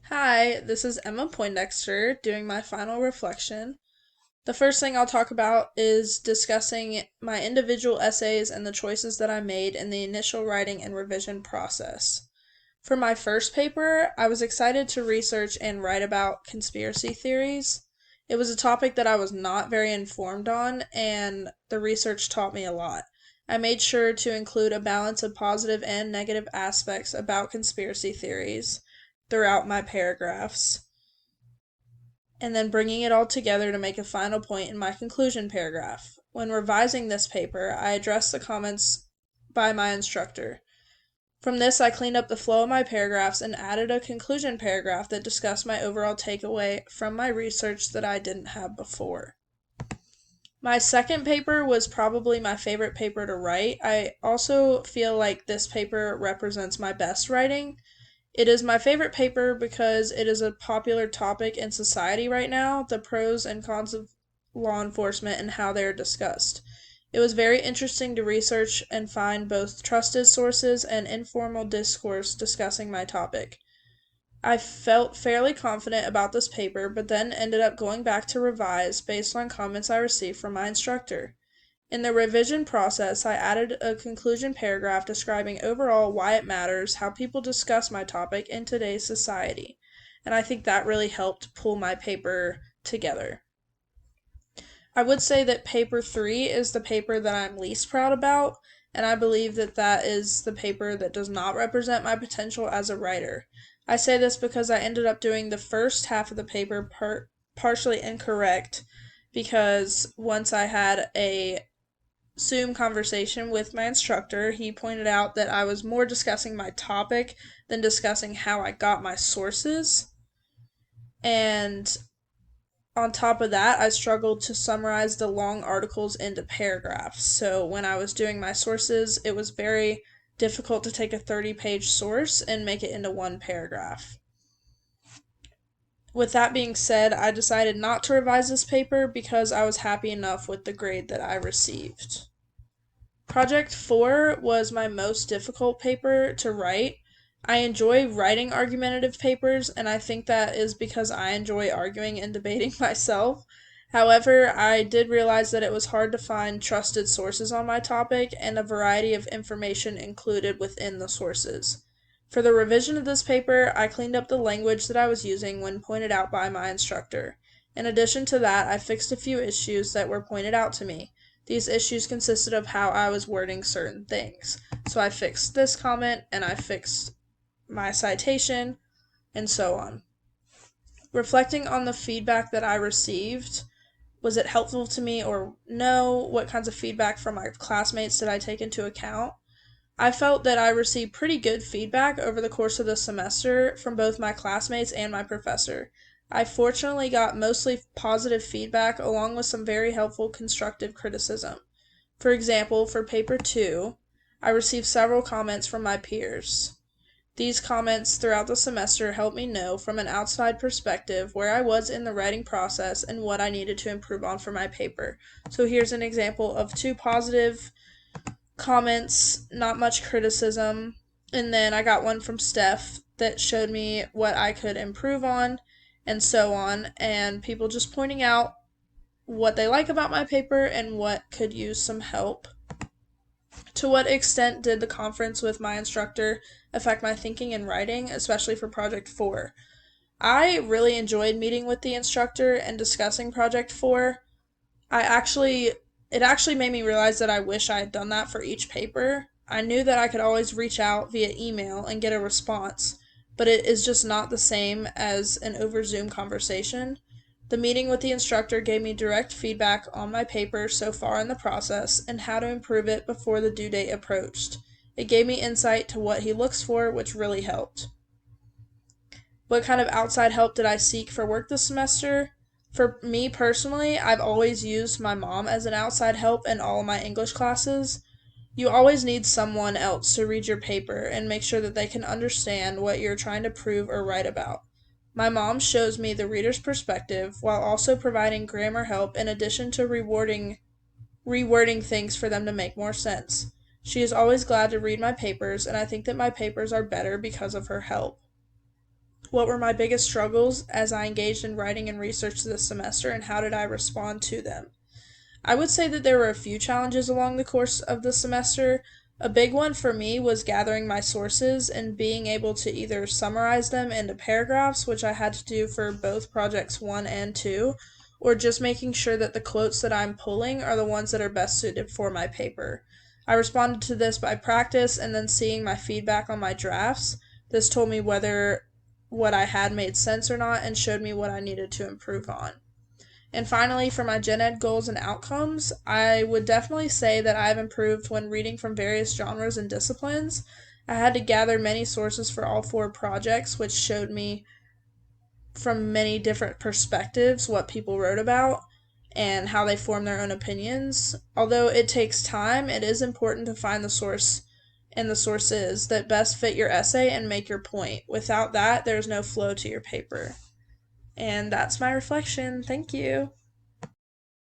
Hi, this is Emma Poindexter doing my final reflection. The first thing I'll talk about is discussing my individual essays and the choices that I made in the initial writing and revision process. For my first paper, I was excited to research and write about conspiracy theories. It was a topic that I was not very informed on, and the research taught me a lot. I made sure to include a balance of positive and negative aspects about conspiracy theories throughout my paragraphs, and then bringing it all together to make a final point in my conclusion paragraph. When revising this paper, I addressed the comments by my instructor. From this, I cleaned up the flow of my paragraphs and added a conclusion paragraph that discussed my overall takeaway from my research that I didn't have before. My second paper was probably my favorite paper to write. I also feel like this paper represents my best writing. It is my favorite paper because it is a popular topic in society right now, the pros and cons of law enforcement and how they are discussed. It was very interesting to research and find both trusted sources and informal discourse discussing my topic. I felt fairly confident about this paper, but then ended up going back to revise based on comments I received from my instructor. In the revision process, I added a conclusion paragraph describing overall why it matters how people discuss my topic in today's society, and I think that really helped pull my paper together. I would say that paper 3 is the paper that I'm least proud about, and I believe that that is the paper that does not represent my potential as a writer. I say this because I ended up doing the first half of the paper partially incorrect because once I had a Zoom conversation with my instructor, he pointed out that I was more discussing my topic than discussing how I got my sources. And on top of that, I struggled to summarize the long articles into paragraphs. So when I was doing my sources, it was very difficult to take a 30-page source and make it into one paragraph. With that being said, I decided not to revise this paper because I was happy enough with the grade that I received. Project 4 was my most difficult paper to write. I enjoy writing argumentative papers, and I think that is because I enjoy arguing and debating myself. However, I did realize that it was hard to find trusted sources on my topic and a variety of information included within the sources. For the revision of this paper, I cleaned up the language that I was using when pointed out by my instructor. In addition to that, I fixed a few issues that were pointed out to me. These issues consisted of how I was wording certain things. So I fixed this comment and I fixed my citation and so on. Reflecting on the feedback that I received, was it helpful to me or no? What kinds of feedback from my classmates did I take into account? I felt that I received pretty good feedback over the course of the semester from both my classmates and my professor. I fortunately got mostly positive feedback along with some very helpful constructive criticism. For example, for paper 2, I received several comments from my peers. These comments throughout the semester helped me know from an outside perspective where I was in the writing process and what I needed to improve on for my paper. So here's an example of two positive comments, not much criticism. And then I got one from Steph that showed me what I could improve on and so on, and people just pointing out what they like about my paper and what could use some help. To what extent did the conference with my instructor affect my thinking and writing, especially for Project 4? I really enjoyed meeting with the instructor and discussing Project 4. I actually it actually made me realize that I wish I had done that for each paper. I knew that I could always reach out via email and get a response, but it is just not the same as an over Zoom conversation. The meeting with the instructor gave me direct feedback on my paper so far in the process and how to improve it before the due date approached. It gave me insight to what he looks for, which really helped. What kind of outside help did I seek for work this semester? For me personally, I've always used my mom as an outside help in all of my English classes. You always need someone else to read your paper and make sure that they can understand what you're trying to prove or write about. My mom shows me the reader's perspective while also providing grammar help in addition to rewording things for them to make more sense. She is always glad to read my papers, and I think that my papers are better because of her help. What were my biggest struggles as I engaged in writing and research this semester, and how did I respond to them? I would say that there were a few challenges along the course of the semester. A big one for me was gathering my sources and being able to either summarize them into paragraphs, which I had to do for both projects 1 and 2, or just making sure that the quotes that I'm pulling are the ones that are best suited for my paper. I responded to this by practice and then seeing my feedback on my drafts. This told me whether what I had made sense or not and showed me what I needed to improve on. And finally, for my gen ed goals and outcomes, I would definitely say that I've improved when reading from various genres and disciplines. I had to gather many sources for all 4 projects, which showed me from many different perspectives what people wrote about and how they form their own opinions. Although it takes time, it is important to find the source and the sources that best fit your essay and make your point. Without that, there's no flow to your paper. And that's my reflection. Thank you.